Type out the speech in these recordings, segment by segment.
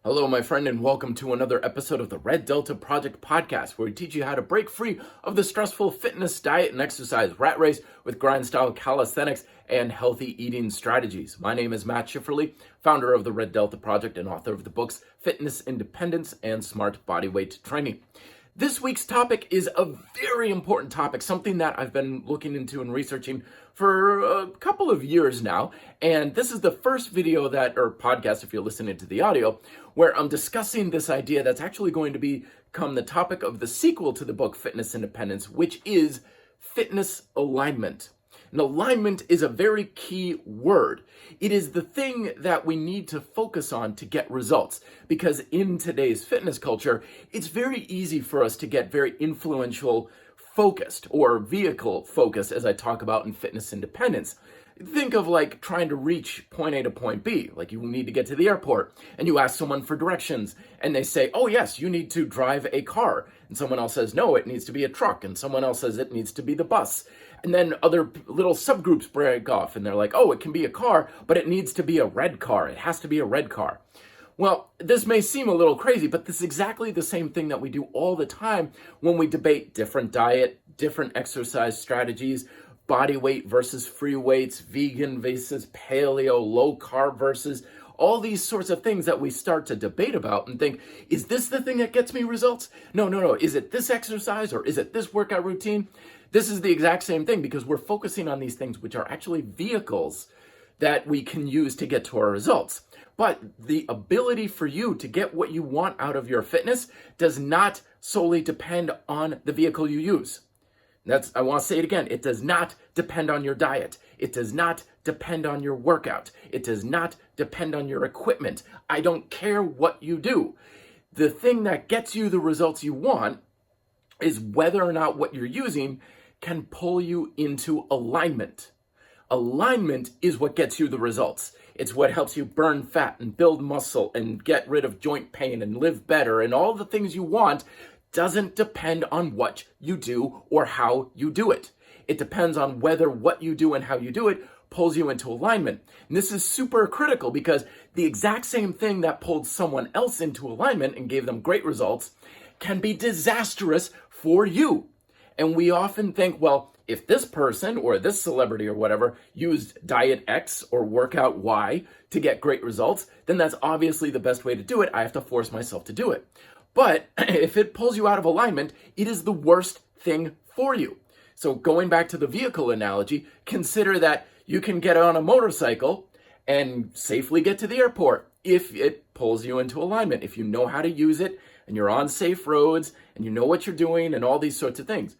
Hello, my friend, and welcome to another episode of the Red Delta Project podcast, where we teach you how to break free of the stressful fitness, diet, and exercise rat race with grind-style calisthenics and healthy eating strategies. My name is Matt Schifferly, founder of the Red Delta Project and author of the books Fitness Independence and Smart Bodyweight Training. This week's topic is a very important topic, something that I've been looking into and researching for a couple of years now. And this is the first video or podcast, if you're listening to the audio, where I'm discussing this idea that's actually going to become the topic of the sequel to the book Fitness Independence, which is fitness alignment. And alignment is a very key word. It is the thing that we need to focus on to get results, because in today's fitness culture, it's very easy for us to get very influential focused or vehicle focused, as I talk about in Fitness Independence. Think of like trying to reach point A to point B, like you need to get to the airport and you ask someone for directions and they say, oh yes, you need to drive a car. And someone else says, no, it needs to be a truck. And someone else says it needs to be the bus. And then other little subgroups break off and they're like, oh, it can be a car, but it needs to be a red car. It has to be a red car. Well, this may seem a little crazy, but this is exactly the same thing that we do all the time when we debate different diet, different exercise strategies, body weight versus free weights, vegan versus paleo, low carb versus all these sorts of things that we start to debate about and think, is this the thing that gets me results? No. Is it this exercise or is it this workout routine? This is the exact same thing because we're focusing on these things which are actually vehicles that we can use to get to our results. But the ability for you to get what you want out of your fitness does not solely depend on the vehicle you use. I want to say it again. It does not depend on your diet. It does not depend on your workout. It does not depend on your equipment. I don't care what you do. The thing that gets you the results you want is whether or not what you're using can pull you into alignment. Alignment is what gets you the results. It's what helps you burn fat and build muscle and get rid of joint pain and live better and all the things you want. Doesn't depend on what you do or how you do it. It depends on whether what you do and how you do it pulls you into alignment. And this is super critical because the exact same thing that pulled someone else into alignment and gave them great results can be disastrous for you. And we often think, well, if this person or this celebrity or whatever used diet X or workout Y to get great results, then that's obviously the best way to do it. I have to force myself to do it. But if it pulls you out of alignment, it is the worst thing for you. So going back to the vehicle analogy, consider that you can get on a motorcycle and safely get to the airport if it pulls you into alignment, if you know how to use it and you're on safe roads and you know what you're doing and all these sorts of things.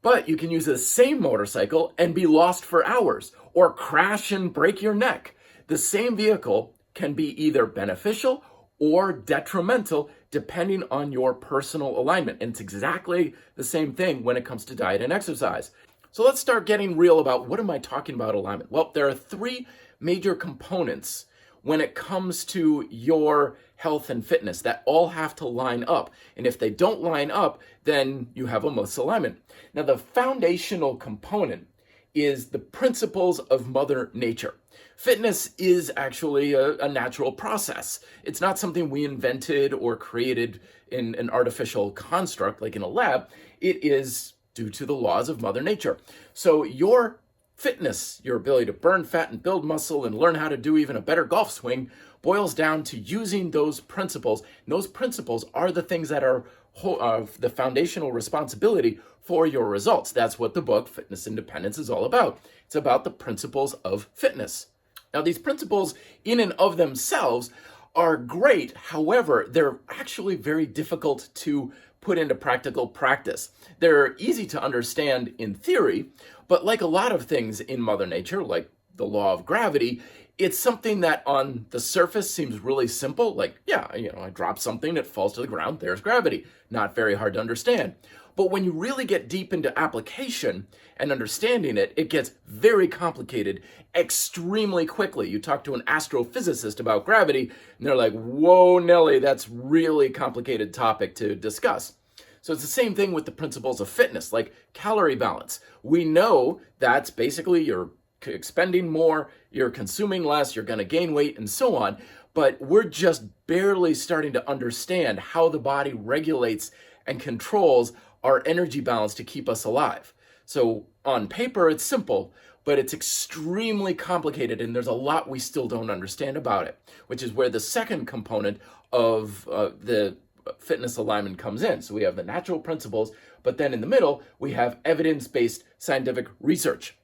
But you can use the same motorcycle and be lost for hours or crash and break your neck. The same vehicle can be either beneficial or detrimental depending on your personal alignment. And it's exactly the same thing when it comes to diet and exercise. So let's start getting real about what am I talking about alignment? Well, there are three major components when it comes to your health and fitness that all have to line up. And if they don't line up, then you have a misalignment. Now, the foundational component is the principles of Mother Nature. Fitness is actually a natural process. It's not something we invented or created in an artificial construct like in a lab. It is due to the laws of Mother Nature. So your fitness, your ability to burn fat and build muscle and learn how to do even a better golf swing boils down to using those principles. And those principles are the things that are the foundational responsibility for your results. That's what the book Fitness Independence is all about. It's about the principles of fitness. Now, these principles in and of themselves are great. However, they're actually very difficult to put into practical practice. They're easy to understand in theory, but like a lot of things in Mother Nature, like the law of gravity, it's something that on the surface seems really simple. Like, I drop something, it falls to the ground, there's gravity. Not very hard to understand. But when you really get deep into application and understanding it, it gets very complicated extremely quickly. You talk to an astrophysicist about gravity, and they're like, whoa, Nelly, that's really complicated topic to discuss. So it's the same thing with the principles of fitness, like calorie balance. We know that's basically your expending more, you're consuming less, you're going to gain weight, and so on. But we're just barely starting to understand how the body regulates and controls our energy balance to keep us alive. So on paper, it's simple, but it's extremely complicated, and there's a lot we still don't understand about it, which is where the second component of the fitness alignment comes in. So we have the natural principles, but then in the middle, we have evidence-based scientific research.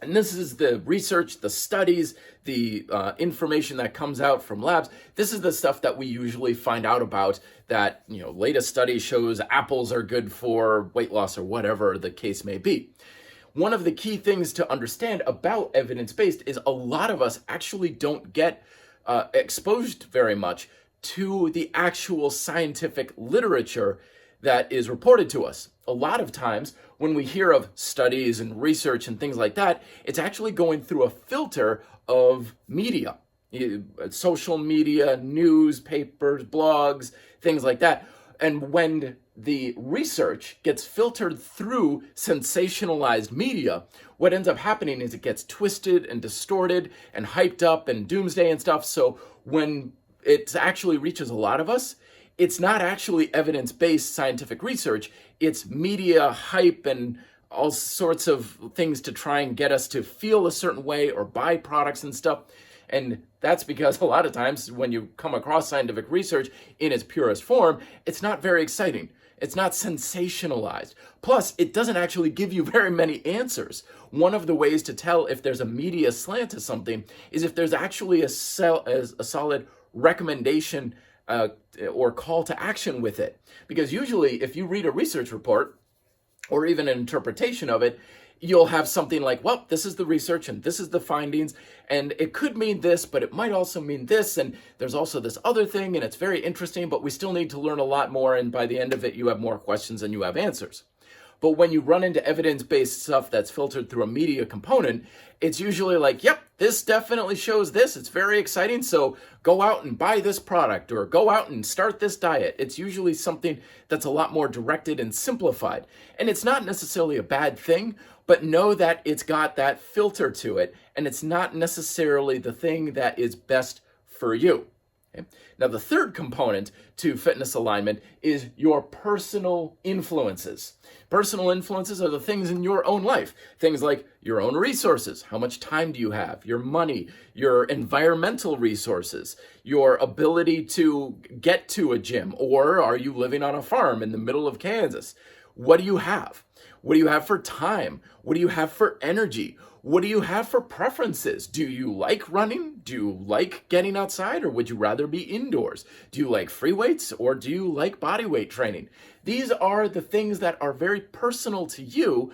And this is the research, the studies, the information that comes out from labs. This is the stuff that we usually find out about, that, latest study shows apples are good for weight loss or whatever the case may be. One of the key things to understand about evidence-based is a lot of us actually don't get exposed very much to the actual scientific literature that is reported to us. A lot of times when we hear of studies and research and things like that, it's actually going through a filter of media, social media, newspapers, blogs, things like that. And when the research gets filtered through sensationalized media, what ends up happening is it gets twisted and distorted and hyped up and doomsday and stuff. So when it actually reaches a lot of us, it's not actually evidence-based scientific research. It's media hype and all sorts of things to try and get us to feel a certain way or buy products and stuff. And that's because a lot of times when you come across scientific research in its purest form, it's not very exciting. It's not sensationalized. Plus, it doesn't actually give you very many answers. One of the ways to tell if there's a media slant to something is if there's actually a solid recommendation or call to action with it. Because usually if you read a research report or even an interpretation of it, you'll have something like, well, this is the research and this is the findings, and it could mean this, but it might also mean this, and there's also this other thing, and it's very interesting, but we still need to learn a lot more, and by the end of it, you have more questions than you have answers. But when you run into evidence-based stuff that's filtered through a media component, it's usually like, yep, this definitely shows this. It's very exciting. So go out and buy this product or go out and start this diet. It's usually something that's a lot more directed and simplified. And it's not necessarily a bad thing, but know that it's got that filter to it, and it's not necessarily the thing that is best for you. Okay? Now, the third component to fitness alignment is your personal influences. Personal influences are the things in your own life. Things like your own resources. How much time do you have? Your money, your environmental resources, your ability to get to a gym, or are you living on a farm in the middle of Kansas? What do you have? What do you have for time? What do you have for energy? What do you have for preferences? Do you like running? Do you like getting outside, or would you rather be indoors? Do you like free weights, or do you like body weight training? These are the things that are very personal to you,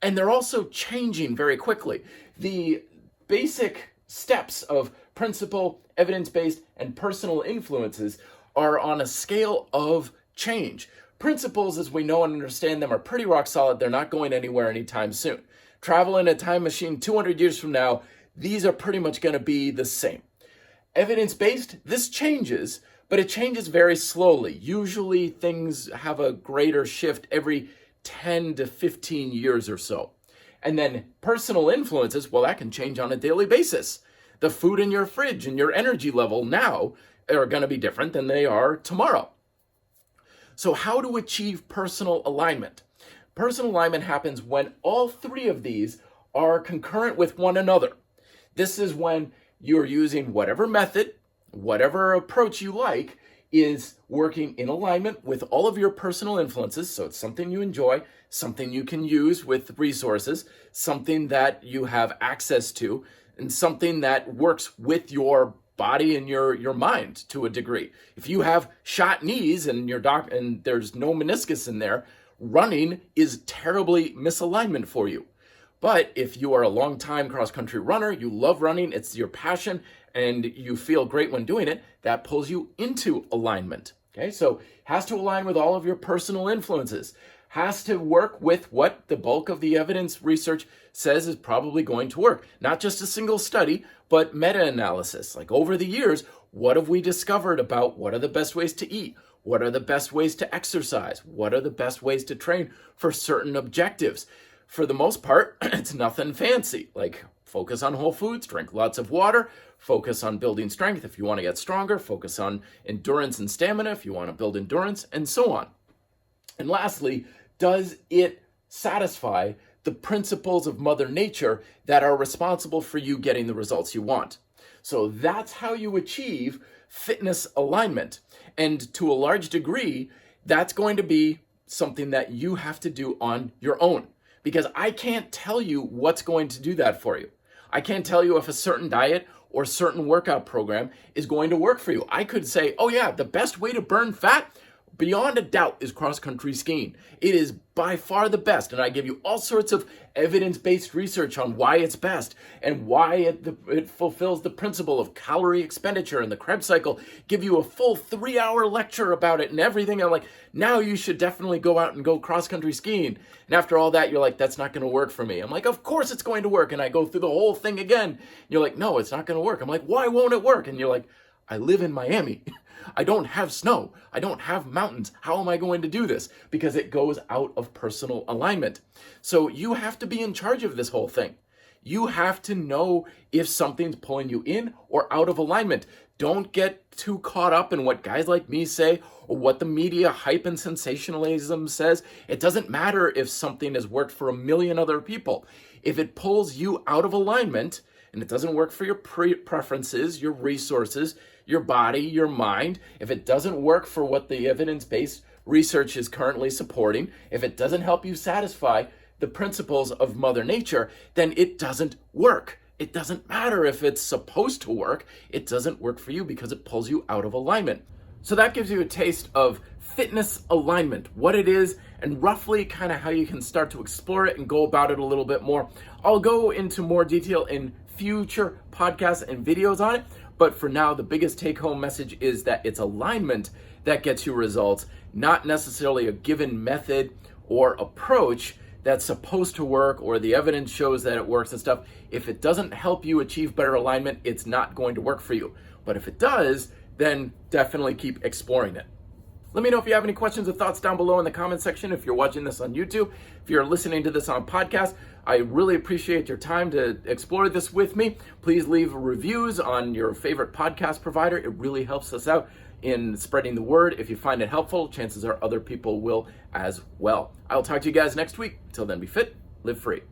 and they're also changing very quickly. The basic steps of principle, evidence-based, and personal influences are on a scale of change. Principles, as we know and understand them, are pretty rock solid. They're not going anywhere anytime soon. Travel in a time machine 200 years from now, these are pretty much going to be the same. Evidence-based, this changes, but it changes very slowly. Usually things have a greater shift every 10 to 15 years or so. And then personal influences, well, that can change on a daily basis. The food in your fridge and your energy level now are going to be different than they are tomorrow. So how to achieve personal alignment? Personal alignment happens when all three of these are concurrent with one another. This is when you're using whatever method, whatever approach you like, is working in alignment with all of your personal influences. So it's something you enjoy, something you can use with resources, something that you have access to, and something that works with your body and your mind to a degree. If you have shot knees and and there's no meniscus in there, running is terribly misalignment for you. But if you are a long-time cross-country runner, you love running, it's your passion, and you feel great when doing it, that pulls you into alignment. Okay, so has to align with all of your personal influences. Has to work with what the bulk of the evidence research says is probably going to work. Not just a single study, but meta-analysis. Like over the years, what have we discovered about what are the best ways to eat? What are the best ways to exercise? What are the best ways to train for certain objectives? For the most part, it's nothing fancy. Like focus on whole foods, drink lots of water, focus on building strength if you want to get stronger, focus on endurance and stamina if you want to build endurance, and so on. And lastly, does it satisfy the principles of Mother Nature that are responsible for you getting the results you want? So that's how you achieve fitness alignment. And to a large degree, that's going to be something that you have to do on your own, because I can't tell you what's going to do that for you. I can't tell you if a certain diet or certain workout program is going to work for you. I could say, oh yeah, the best way to burn fat, beyond a doubt, is cross-country skiing. It is by far the best, and I give you all sorts of evidence-based research on why it's best and why it fulfills the principle of calorie expenditure and the Krebs cycle. Give you a full 3-hour lecture about it and everything. I'm like, now you should definitely go out and go cross-country skiing. And after all that, you're like, that's not going to work for me. I'm like, of course it's going to work. And I go through the whole thing again. You're like, no, it's not going to work. I'm like, why won't it work? And you're like, I live in Miami. I don't have snow. I don't have mountains. How am I going to do this? Because it goes out of personal alignment. So you have to be in charge of this whole thing. You have to know if something's pulling you in or out of alignment. Don't get too caught up in what guys like me say or what the media hype and sensationalism says. It doesn't matter if something has worked for a million other people. If it pulls you out of alignment and it doesn't work for your preferences, your resources, your body, your mind, if it doesn't work for what the evidence-based research is currently supporting, if it doesn't help you satisfy the principles of Mother Nature, then it doesn't work. It doesn't matter if it's supposed to work. It doesn't work for you because it pulls you out of alignment. So that gives you a taste of fitness alignment, what it is, and roughly kind of how you can start to explore it and go about it a little bit more. I'll go into more detail in future podcasts and videos on it, but for now, the biggest take-home message is that it's alignment that gets you results, not necessarily a given method or approach that's supposed to work or the evidence shows that it works and stuff. If it doesn't help you achieve better alignment, it's not going to work for you. But if it does, then definitely keep exploring it. Let me know if you have any questions or thoughts down below in the comment section. If you're watching this on YouTube, if you're listening to this on podcast, I really appreciate your time to explore this with me. Please leave reviews on your favorite podcast provider. It really helps us out in spreading the word. If you find it helpful, chances are other people will as well. I'll talk to you guys next week. Until then, be fit, live free.